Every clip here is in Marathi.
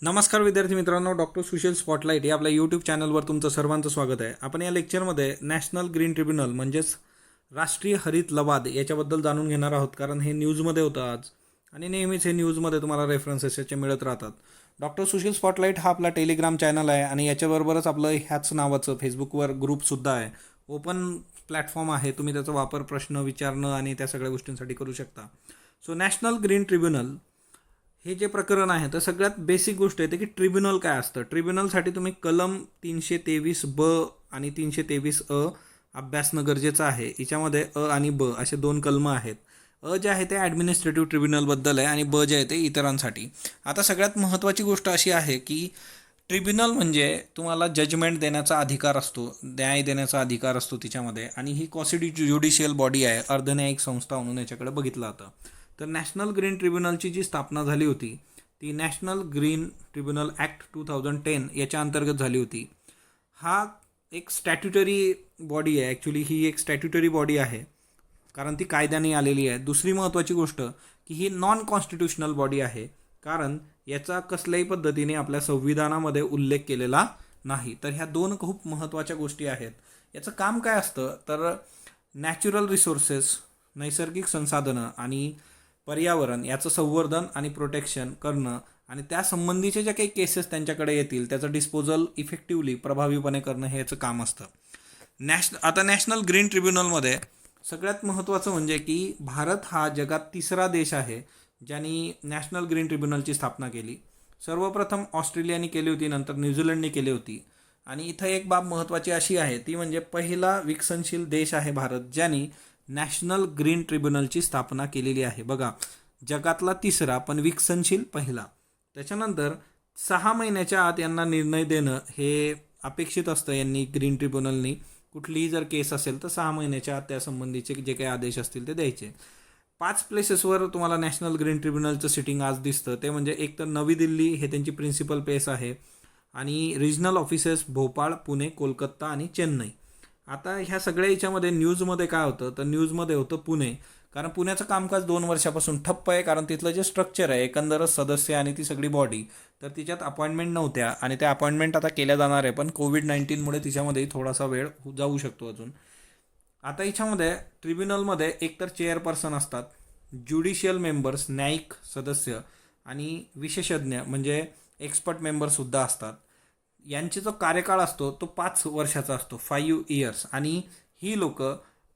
नमस्कार विद्यार्थी मित्रांनो, डॉक्टर सुशील स्पॉटलाईट या आपल्या यूट्यूब चॅनलवर तुमचं सर्वांचं स्वागत आहे. आपण या लेक्चरमध्ये नॅशनल ग्रीन ट्रिब्युनल म्हणजेच राष्ट्रीय हरित लवाद याच्याबद्दल जाणून घेणार आहोत. कारण हे न्यूजमध्ये होतं आज आणि नेहमीच हे न्यूजमध्ये तुम्हाला रेफरन्सेस याचे मिळत राहतात. डॉक्टर सुशील स्पॉटलाईट हा आपला टेलिग्राम चॅनल आहे आणि याच्याबरोबरच आपलं ह्याच नावाचं फेसबुकवर ग्रुपसुद्धा आहे. ओपन प्लॅटफॉर्म आहे, तुम्ही त्याचा वापर प्रश्न विचारणं आणि त्या सगळ्या गोष्टींसाठी करू शकता. सो नॅशनल ग्रीन ट्रिब्युनल हे जे प्रकरण आहे तर सगळ्यात बेसिक गोष्ट येते की ट्रिब्युनल काय असतं. ट्रिब्युनलसाठी तुम्ही कलम 323 ब आणि 323 अभ्यासणं गरजेचं आहे. याच्यामध्ये आणि ब असे दोन कलम आहेत. जे आहे ते ॲडमिनिस्ट्रेटिव्ह ट्रिब्युनलबद्दल आहे आणि ब जे आहे ते इतरांसाठी. आता सगळ्यात महत्त्वाची गोष्ट अशी आहे की ट्रिब्युनल म्हणजे तुम्हाला जजमेंट देण्याचा अधिकार असतो, न्याय देण्याचा अधिकार असतो तिच्यामध्ये, आणि ही कॉन्स्टिट्यूट ज्युडिशियल बॉडी आहे, अर्धन्यायिक संस्था म्हणून याच्याकडे बघितलं जातं. तर नॅशनल ग्रीन ट्रिब्युनलची जी स्थापना झाली होती ती नॅशनल ग्रीन ट्रिब्युनल ॲक्ट 2010 याच्या अंतर्गत झाली होती. हा एक स्टॅट्युटरी बॉडी आहे. ॲक्च्युली ही एक स्टॅट्युटरी बॉडी आहे कारण ती कायद्याने आलेली आहे. दुसरी महत्त्वाची गोष्ट की ही नॉन कॉन्स्टिट्युशनल बॉडी आहे कारण याचा कसल्याही पद्धतीने आपल्या संविधानामध्ये उल्लेख केलेला नाही. तर ह्या दोन खूप महत्त्वाच्या गोष्टी आहेत. याचं काम काय असतं तर नॅचरल रिसोर्सेस, नैसर्गिक संसाधनं आणि पर्यावरण याचं संवर्धन आणि प्रोटेक्शन करणं आणि त्यासंबंधीचे ज्या काही केसेस त्यांच्याकडे येतील त्याचं डिस्पोजल इफेक्टिव्हली प्रभावीपणे करणं हे याचं काम असतं. आता नॅशनल ग्रीन ट्रिब्युनलमध्ये सगळ्यात महत्त्वाचं म्हणजे की भारत हा जगात तिसरा देश आहे ज्यांनी नॅशनल ग्रीन ट्रिब्युनलची स्थापना केली. सर्वप्रथम ऑस्ट्रेलियाने केली होती, नंतर न्यूझीलंडने केली होती. आणि इथं एक बाब महत्त्वाची अशी आहे ती म्हणजे पहिला विकसनशील देश आहे भारत ज्यांनी नॅशनल ग्रीन ट्रिब्युनलची स्थापना केलेली आहे. बघा, जगातला तिसरा पण विकसनशील पहिला. त्याच्यानंतर 6 महिन्याच्या आत यांना निर्णय देणं हे अपेक्षित असतं. यांनी ग्रीन ट्रिब्युनलनी कुठलीही जर केस असेल तर 6 महिन्याच्या आत त्यासंबंधीचे जे काही आदेश असतील ते द्यायचे. 5 प्लेसेसवर तुम्हाला नॅशनल ग्रीन ट्रिब्युनलचं सिटिंग आज दिसतं. ते म्हणजे एक तर नवी दिल्ली हे त्यांची प्रिन्सिपल प्लेस आहे आणि रिजनल ऑफिसेस भोपाळ, पुणे, कोलकाता आणि चेन्नई. आता ह्या सगळ्या याच्यामध्ये न्यूजमध्ये काय होतं तर न्यूजमध्ये होतं पुणे, कारण पुण्याचं कामकाज 2 वर्षापासून ठप्प आहे. कारण तिथलं जे स्ट्रक्चर आहे, एकंदरच सदस्य आणि ती सगळी बॉडी, तर तिच्यात अपॉइंटमेंट नव्हत्या आणि त्या अपॉइंटमेंट आता केल्या जाणार आहे. पण कोविड-19मुळे तिच्यामध्ये थोडासा वेळ जाऊ शकतो अजून. आता याच्यामध्ये ट्रिब्युनलमध्ये एकतर चेअरपर्सन असतात, ज्युडिशियल मेंबर्स न्यायिक सदस्य आणि विशेषज्ञ म्हणजे एक्सपर्ट मेंबरसुद्धा असतात. यांचे जो कार्यकाळ असतो तो 5 वर्षाचा असतो, 5 इयर्स. आणि ही लोक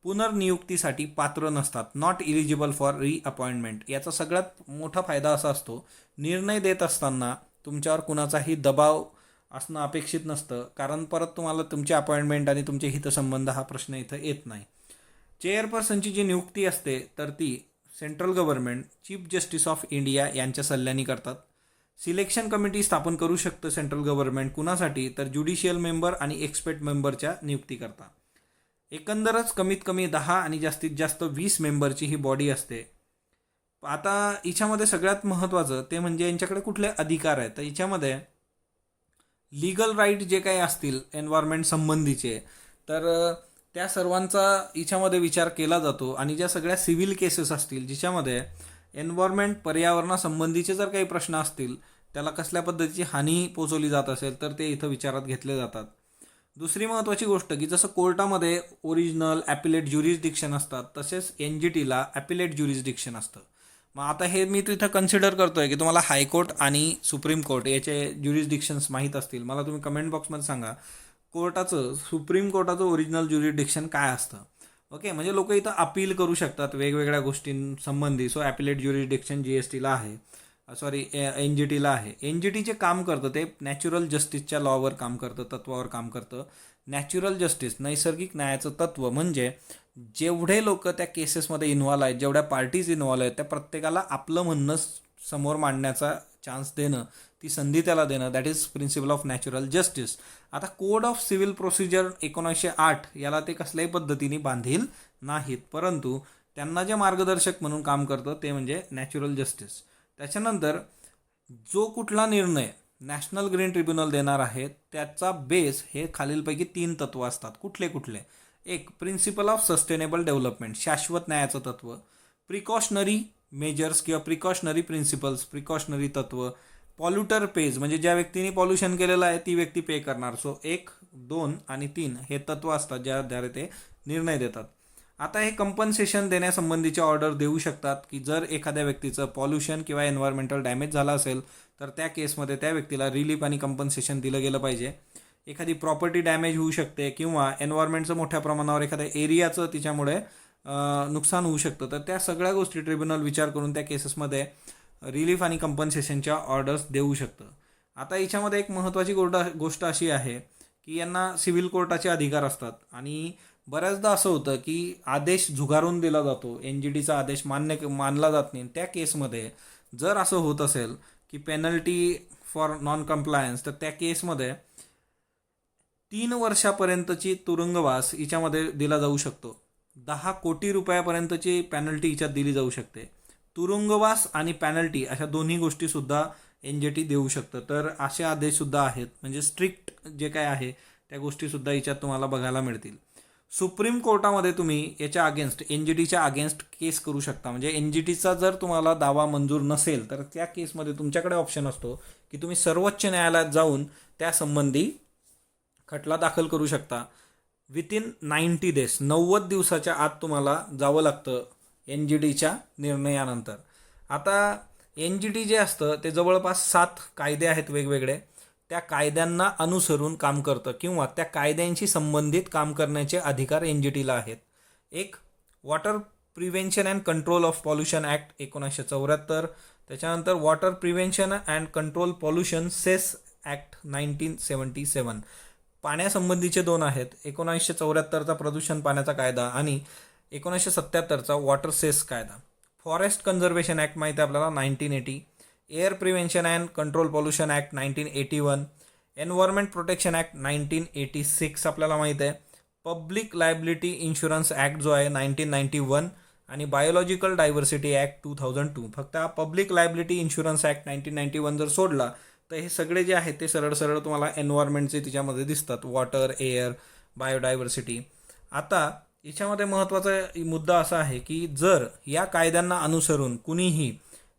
पुनर्नियुक्तीसाठी पात्र नसतात, नॉट इलिजिबल फॉर रिअपॉइंटमेंट. याचा सगळ्यात मोठा फायदा असा असतो, निर्णय देत असताना तुमच्यावर कुणाचाही दबाव असणं अपेक्षित नसतं, कारण परत तुम्हाला तुमची अपॉइंटमेंट आणि तुमचे हितसंबंध हा प्रश्न इथं येत नाही. चेअरपर्सनची जी नियुक्ती असते तर ती central government, chief justice of India यांच्या सल्ल्याने करतात. सिलेक्शन कमिटी स्थापन करू शकतं सेंट्रल गव्हर्नमेंट. कुणासाठी तर ज्युडिशियल मेंबर आणि एक्सपर्ट मेंबरच्या नियुक्ती करता. एकंदरच कमीत कमी 10 आणि जास्तीत जास्त 20 मेंबरची ही बॉडी असते. आता हिच्यामध्ये सगळ्यात महत्त्वाचं ते म्हणजे यांच्याकडे कुठले अधिकार आहेत. तर हिच्यामध्ये लीगल राईट जे काही असतील एन्व्हायरमेंट संबंधीचे, तर त्या सर्वांचा हिच्यामध्ये विचार केला जातो. आणि ज्या सगळ्या सिव्हिल केसेस असतील जिच्यामध्ये एन्व्हायरमेंट पर्यावरणासंबंधीचे जर काही प्रश्न असतील, त्याला कसल्या पद्धतीची हानी पोचवली जात असेल तर ते इथं विचारात घेतले जातात. दुसरी महत्त्वाची गोष्ट की जसं कोर्टामध्ये ओरिजिनल ॲपिलेट ज्युरिस्डिक्शन असतात तसेच NGTला ॲपिलेट ज्युरिस्डिक्शन असतं. मग आता हे मी तिथं कन्सिडर करतोय की तुम्हाला हायकोर्ट आणि सुप्रीम कोर्ट याचे ज्युरिस्डिक्शन्स माहीत असतील. मला तुम्ही कमेंट बॉक्समध्ये सांगा सुप्रीम कोर्टाचं ओरिजिनल ज्युरिस्डिक्शन काय असतं. ओके, म्हणजे लोक इथं अपील करू शकतात वेगवेगळ्या गोष्टींसंबंधी. सो ॲपिलेट ज्युरिस्डिक्शन GSTला आहे, NGTला आहे. NGTचे काम करतं ते नॅचरल जस्टिसच्या लॉवर काम करतं, तत्वावर काम करतं. नॅचरल जस्टिस नैसर्गिक न्यायाचं तत्व म्हणजे जेवढे लोक त्या केसेसमध्ये इन्व्हॉल्व आहेत, जेवढ्या पार्टीज इन्व्हॉल्व आहेत, त्या प्रत्येकाला आपलं म्हणणं समोर मांडण्याचा चान्स देणं, ती संधी त्याला देणं, that is principle of natural justice. आता कोड ऑफ सिव्हिल प्रोसिजर 1908 याला ते कसल्याही पद्धतीने बांधील नाहीत, परंतु त्यांना जे मार्गदर्शक म्हणून काम करतं ते म्हणजे नॅचरल जस्टिस. त्याच्यानंतर जो कुठला निर्णय नॅशनल ग्रीन ट्रिब्युनल देणार आहे त्याचा बेस हे खालीलपैकी 3 तत्व असतात. कुठले कुठले? एक, प्रिन्सिपल ऑफ सस्टेनेबल डेव्हलपमेंट, शाश्वत न्यायाचं तत्व. प्रिकॉशनरी मेजर्स किंवा प्रिकॉशनरी प्रिन्सिपल्स, प्रिकॉशनरी तत्व. पॉल्युटर पेज, म्हणजे ज्या व्यक्तीने पॉल्युशन केलेलं आहे ती व्यक्ती पे करणार. सो 1, 2 आणि 3 हे तत्व असतात ज्याद्वारे ते निर्णय देतात. आता हे कंपन्सेशन देण्यासंबंधीचे ऑर्डर देऊ शकतात की जर एखाद्या व्यक्तीचं पॉल्युशन किंवा एन्व्हायरमेंटल डॅमेज झाला असेल तर त्या केसमध्ये त्या व्यक्तीला रिलीफ आणि कंपन्सेशन दिलं गेलं पाहिजे. एखादी प्रॉपर्टी डॅमेज होऊ शकते किंवा एन्व्हायरमेंटचं मोठ्या प्रमाणावर एखाद्या एरियाचं तिच्यामुळे नुकसान होऊ शकतं, तर त्या सगळ्या गोष्टी ट्रिब्युनल विचार करून त्या केसेसमध्ये रिलीफ आणि कंपन्सेशनच्या ऑर्डर्स देऊ शकतं. आता याच्यामध्ये एक महत्त्वाची गोष्ट अशी आहे की यांना सिव्हिल कोर्टाचे अधिकार असतात आणि बऱ्याचदा असं होतं की आदेश झुगारून दिला जातो, NGTचा आदेश मानला जात नाही. त्या केसमध्ये जर असं होत असेल की पेनल्टी फॉर नॉन कम्प्लायन्स, तर त्या केसमध्ये 3 वर्षापर्यंतची तुरुंगवास हिच्यामध्ये दिला जाऊ शकतो. 10 कोटी रुपयापर्यंतची पॅनल्टी हिच्यात दिली जाऊ शकते. तुरुंगवास आणि पॅनल्टी अशा दोन्ही गोष्टीसुद्धा NGT देऊ शकतं. तर असे आदेशसुद्धा आहेत, म्हणजे स्ट्रिक्ट जे काय आहे त्या गोष्टीसुद्धा हिच्यात तुम्हाला बघायला मिळतील. सुप्रीम कोर्टामध्ये तुम्ही याच्या अगेन्स्ट NGTच्या अगेन्स्ट केस करू शकता. म्हणजे NGTचा जर तुम्हाला दावा मंजूर नसेल तर त्या केसमध्ये तुमच्याकडे ऑप्शन असतो की तुम्ही सर्वोच्च न्यायालयात जाऊन त्यासंबंधी खटला दाखल करू शकता. विथिन 90 डेज, 90 दिवसाच्या आत तुम्हाला जावं लागतं NGTच्या निर्णयानंतर. आता NGT जे असतं ते जवळपास 7 कायदे आहेत वेगवेगळे, त्या कायद्यांना अनुसरून काम करतं किंवा त्या कायद्यांशी संबंधित काम करण्याचे अधिकार NGTला आहेत. एक water prevention and control of pollution act 1974, त्याच्यानंतर water prevention and control pollution cess act 1977. पाण्यासंबंधीचे 2 आहेत, 1974चा प्रदूषण पाण्याचा कायदा आणि 1977चा वॉटर सेस कायदा. फॉरेस्ट कन्झर्वेशन ॲक्ट माहिती आहे आपल्याला 1980, air prevention and control pollution act 1981, environment protection act 1986 आपल्याला माहीत आहे, पब्लिक लायबिलिटी इन्शुरन्स ॲक्ट जो आहे 1991 आणि बायोलॉजिकल डायव्हर्सिटी ॲक्ट 2002. फक्त हा पब्लिक लायबिलिटी इन्शुरन्स ॲक्ट 1991 जर सोडला तर हे सगळे जे आहेत ते सरळ सरळ तुम्हाला एन्व्हायरमेंटचे तिच्यामध्ये दिसतात, वॉटर, एअर, बायोडायव्हर्सिटी. आता याच्यामध्ये महत्त्वाचा मुद्दा असा आहे की जर या कायद्यांना अनुसरून कुणीही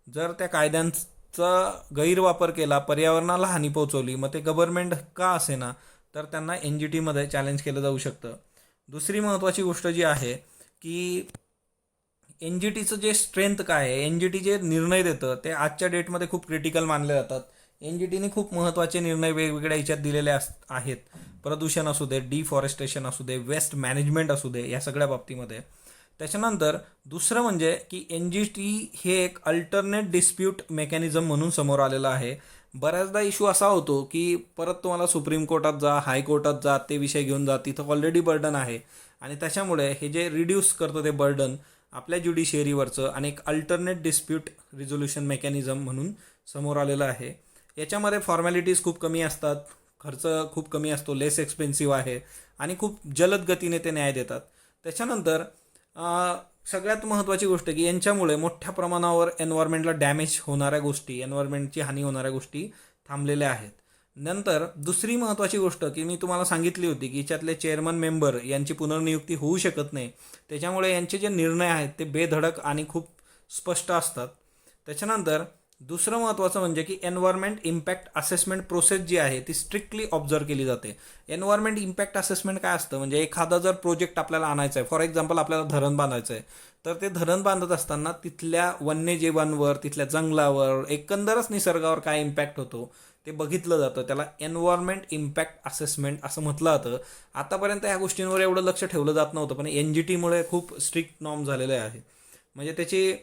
जर त्या कायद्यांचा गैरवापर केला, पर्यावरणाला हानी पोहोचवली, मग ते गव्हर्नमेंट का असेना, तर त्यांना NGTमध्ये चॅलेंज केलं जाऊ शकतं. दुसरी महत्त्वाची गोष्ट जी आहे की NGTचं जे स्ट्रेंथ काय आहे, NGT जे निर्णय देतं ते आजच्या डेटमध्ये खूप क्रिटिकल मानले जातात. NGTने खूप महत्त्वाचे निर्णय वेगवेगळ्या ह्याच्यात दिलेले आहेत. प्रदूषण असू दे, डिफॉरेस्टेशन असू दे, वेस्ट मॅनेजमेंट असू दे, या सगळ्या बाबतीमध्ये. त्याच्यानंतर दुसरं म्हणजे की NGT हे एक अल्टरनेट डिस्प्यूट मेकॅनिझम म्हणून समोर आलेलं आहे. बऱ्याचदा इश्यू असा होतो की परत तुम्हाला सुप्रीम कोर्टात जा, हायकोर्टात जा, ते विषय घेऊन जा, तिथं ऑलरेडी बर्डन आहे आणि त्याच्यामुळे हे जे रिड्यूस करतं ते बर्डन आपल्या ज्युडिशियरीवरचं आणि एक अल्टरनेट डिस्प्यूट रिझोल्युशन मेकॅनिझम म्हणून समोर आलेलं आहे. याच्यामध्ये फॉर्मॅलिटीज खूप कमी असतात, खर्च खूप कमी असतो, लेस एक्सपेन्सिव्ह आहे आणि खूप जलद गतीने ते न्याय देतात. त्याच्यानंतर सगळ्यात महत्त्वाची गोष्ट की यांच्यामुळे मोठ्या प्रमाणावर एन्व्हायरमेंटला डॅमेज होणाऱ्या गोष्टी, एन्व्हायरमेंटची हानी होणाऱ्या गोष्टी थांबलेल्या आहेत. नंतर दुसरी महत्त्वाची गोष्ट की मी तुम्हाला सांगितली होती की याच्यातले चेअरमन मेंबर यांची पुनर्नियुक्ती होऊ शकत नाही, त्याच्यामुळे यांचे जे निर्णय आहेत ते बेधडक आणि खूप स्पष्ट असतात. त्याच्यानंतर दुसरं महत्त्वाचं म्हणजे की एन्व्हायरमेंट इम्पॅक्ट असेसमेंट प्रोसेस जी आहे ती स्ट्रिक्टली ऑब्झर्व केली जाते. एन्व्हायरमेंट इम्पॅक्ट असेसमेंट काय असतं, म्हणजे एखादा जर प्रोजेक्ट आपल्याला आणायचा आहे, फॉर एक्झाम्पल आपल्याला धरण बांधायचं आहे, तर ते धरण बांधत असताना तिथल्या वन्यजीवांवर, तिथल्या जंगलावर, एकंदरच निसर्गावर काय इम्पॅक्ट होतो ते बघितलं जातं. त्याला एन्व्हायरमेंट इम्पॅक्ट असेसमेंट असं म्हटलं जातं. आतापर्यंत ह्या गोष्टींवर एवढं लक्ष ठेवलं जात नव्हतं, पण NGTमुळे खूप स्ट्रिक्ट नॉर्म झालेले आहेत. म्हणजे त्याची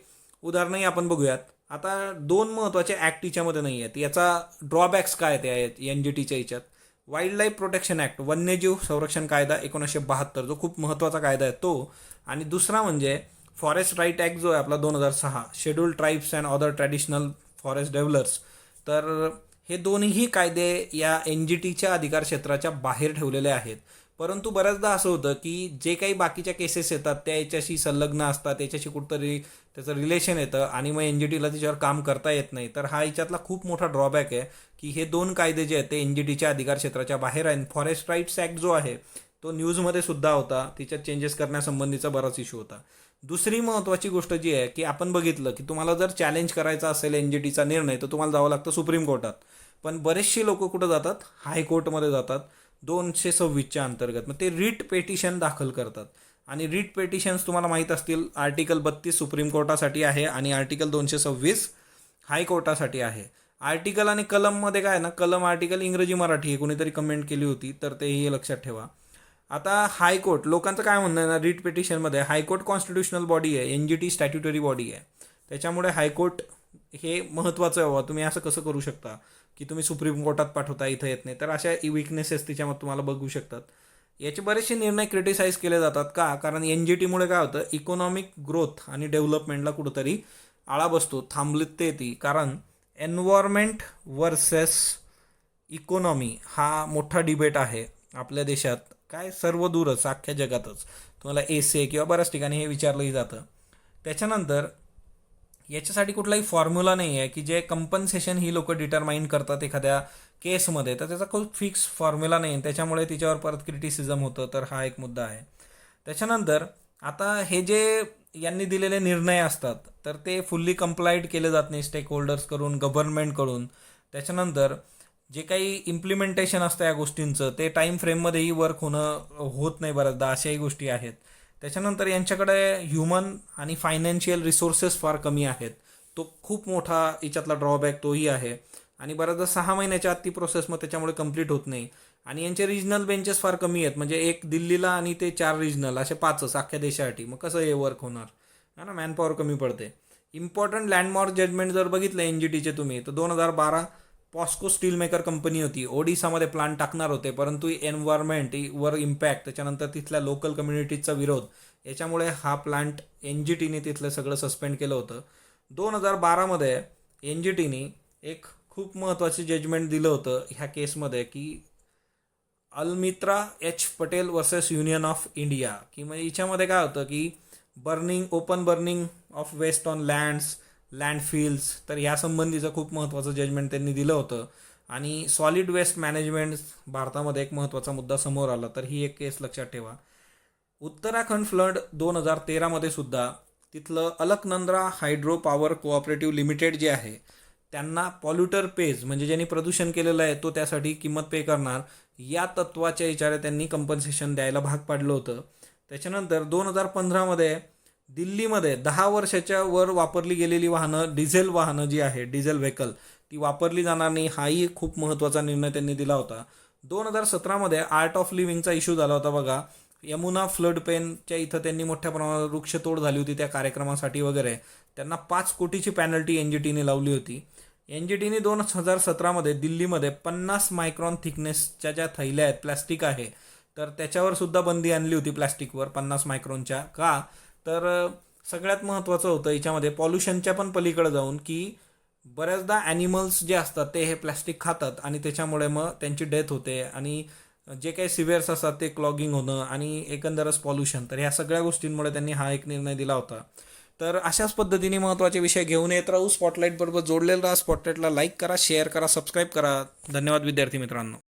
उदाहरणंही आपण बघूयात. आता 2 महत्त्वाचे ॲक्ट याच्यामध्ये नाही आहेत, याचा ड्रॉबॅक्स काय ते आहेत NGTच्या याच्यात. वाईल्ड लाईफ प्रोटेक्शन ॲक्ट, वन्यजीव संरक्षण कायदा 1972 जो खूप महत्त्वाचा कायदा आहे तो, आणि दुसरा म्हणजे फॉरेस्ट राईट ॲक्ट जो आहे आपला 2006, scheduled tribes and other traditional forest developers. तर हे दोन्ही कायदे या NGTच्या अधिकार क्षेत्राच्या बाहेर ठेवलेले आहेत. परंतु बऱ्याचदा असं होतं की जे काही बाकीच्या केसेस येतात त्या याच्याशी संलग्न असतात, याच्याशी कुठंतरी त्याचं रिलेशन येतं आणि मग NGTला त्याच्यावर काम करता येत नाही. तर हा याच्यातला खूप मोठा ड्रॉबॅक आहे की हे 2 कायदे जे आहेत ते NGTच्या अधिकार क्षेत्राच्या बाहेर आहेत. फॉरेस्ट राईट्स ॲक्ट जो आहे तो न्यूजमध्ये सुद्धा होता, तिच्यात चेंजेस करण्यासंबंधीचा बराच इश्यू होता. दुसरी महत्त्वाची गोष्ट जी आहे की आपण बघितलं की तुम्हाला जर चॅलेंज करायचा असेल NGTचा निर्णय तर तुम्हाला जावं लागतं सुप्रीम कोर्टात. पण बरेचसे लोक कुठं जातात, हायकोर्टमध्ये जातात 226च्या अंतर्गत. मग ते रिट पेटिशन दाखल करतात आणि रिट पेटिशन्स तुम्हाला माहीत असतील, आर्टिकल 32 सुप्रीम कोर्टासाठी आहे आणि आर्टिकल 226 हायकोर्टासाठी आहे. आर्टिकल आणि कलममध्ये काय ना, कलम आर्टिकल इंग्रजी मराठी हे कोणीतरी कमेंट केली होती तर तेही लक्षात ठेवा. आता हायकोर्ट, लोकांचं काय म्हणणं आहे ना, रिट पिटिशनमध्ये हायकोर्ट कॉन्स्टिट्युशनल बॉडी आहे, NGT स्टॅट्युटरी बॉडी आहे. त्याच्यामुळे हायकोर्ट हे महत्त्वाचं आहे. तुम्ही असं कसं करू शकता की तुम्ही सुप्रीम कोर्टात पाठवता, इथं येत नाही. तर अशा विकनेसेस तिच्यामध्ये तुम्हाला बघू शकतात. याचे बरेचसे निर्णय क्रिटिसाइज केले जातात का, कारण NGTमुळे काय होतं, इकॉनॉमिक ग्रोथ आणि डेव्हलपमेंटला कुठंतरी आळा बसतो, थांबलित येते. कारण एन्व्हायरमेंट वर्सेस इकॉनॉमी हा मोठा डिबेट आहे आपल्या देशात, काय सर्व दूरच अख्ख्या जगातच. तुम्हाला एसे किंवा बऱ्याच ठिकाणी हे विचारलंही जातं. त्याच्यानंतर याच्यासाठी कुठलाही फॉर्म्युला नाही आहे की जे कंपन्सेशन ही लोक डिटरमाइन करतात एखाद्या केसमध्ये, तर त्याचा खूप फिक्स फॉर्म्युला नाही, त्याच्यामुळे तिच्यावर परत क्रिटिसिझम होतं. तर हा एक मुद्दा आहे. त्याच्यानंतर आता हे जे यांनी दिलेले निर्णय असतात तर ते फुल्ली कंप्लाइड केले जात नाही स्टेक होल्डर्सकडून, गव्हर्नमेंटकडून. त्याच्यानंतर जे काही इम्प्लिमेंटेशन असतं या गोष्टींचं ते टाईम फ्रेममध्येही वर्क होत नाही बऱ्याचदा, अशाही गोष्टी आहेत. त्याच्यानंतर यांच्याकडे ह्युमन आणि फायनान्शियल रिसोर्सेस फार कमी आहेत, तो खूप मोठा याच्यातला ड्रॉबॅक तोही आहे. आणि बऱ्याचदा 6 महिन्याच्या आत ती प्रोसेस मग त्याच्यामुळे कंप्लीट होत नाही. आणि यांचे रिजनल बेंचेस फार कमी आहेत, म्हणजे एक दिल्लीला आणि ते 4 रिजनल, असे 5च अख्ख्या देशासाठी. मग कसं हे वर्क होणार, है ना, मॅनपॉवर कमी पडते. इम्पॉर्टंट लँडमार्क जजमेंट जर बघितलं NGTचे तुम्ही, तर 2012 पॉस्को स्टील मेकर कंपनी होती, ओडिसामध्ये प्लांट टाकणार होते, परंतु एन्व्हायरमेंट वर इम्पॅक्ट, त्याच्यानंतर तिथल्या लोकल कम्युनिटीजचा विरोध, याच्यामुळे हा प्लांट NGTने तिथलं सगळं सस्पेंड केलं होतं. 2012मध्ये NGTने एक खूप महत्त्वाचे जजमेंट दिलं होतं ह्या केसमध्ये की Almitra H Patel versus union of India, की म्हणजे हिच्यामध्ये काय होतं की open burning of waste on landfills, तर यासंबंधीचं खूप महत्त्वाचं जजमेंट त्यांनी दिलं होतं. आणि सॉलिड वेस्ट मॅनेजमेंट भारतामध्ये एक महत्त्वाचा मुद्दा समोर आला, तर ही एक केस लक्षात ठेवा. उत्तराखंड फ्लड 2013मध्ये सुद्धा तिथलं Alaknanda hydro power cooperative limited जे आहे त्यांना पॉल्युटर पेज, म्हणजे ज्यांनी प्रदूषण केलेलं आहे तो त्यासाठी किंमत पे करणार, या तत्वाच्या विचारे त्यांनी कंपन्सेशन द्यायला भाग पाडलं होतं. त्याच्यानंतर 2015मध्ये दिल्लीमध्ये 10 वर्षाच्या वर वापरली गेलेली वाहनं, डिझेल वाहनं जी आहे, डिझेल व्हेकल, ती वापरली जाणार नाही, हाही खूप महत्त्वाचा निर्णय त्यांनी दिला होता. 2017मध्ये आर्ट ऑफ लिव्हिंगचा इश्यू झाला होता बघा, यमुना फ्लड पेनच्या इथं त्यांनी मोठ्या प्रमाणात वृक्षतोड झाली होती त्या कार्यक्रमासाठी वगैरे, त्यांना 5 कोटीची पॅनल्टी NGTने लावली होती. NGTने 2017मध्ये दिल्लीमध्ये 50 मायक्रॉन थिकनेसच्या ज्या थैल्या आहेत, प्लॅस्टिक आहे, तर त्याच्यावर सुद्धा बंदी आणली होती, प्लॅस्टिकवर 50 मायक्रॉनच्या. का, तर सगळ्यात महत्त्वाचं होतं याच्यामध्ये पॉल्युशनच्या पण पलीकडे जाऊन की बऱ्याचदा ॲनिमल्स जे असतात ते हे प्लॅस्टिक खातात आणि त्याच्यामुळे मग त्यांची डेथ होते, आणि जे काही सिव्हिअर्स असतात ते क्लॉगिंग होणं आणि एकंदरच पॉल्युशन, तर ह्या सगळ्या गोष्टींमुळे त्यांनी हा एक निर्णय दिला होता. तर अशाच पद्धतीने महत्त्वाचे विषय घेऊन येत राहू. स्पॉटलाईट बरोबर जोडलेलं राहा. स्पॉटलाईटला लाईक करा, शेअर करा, सबस्क्राईब करा. धन्यवाद विद्यार्थी मित्रांनो.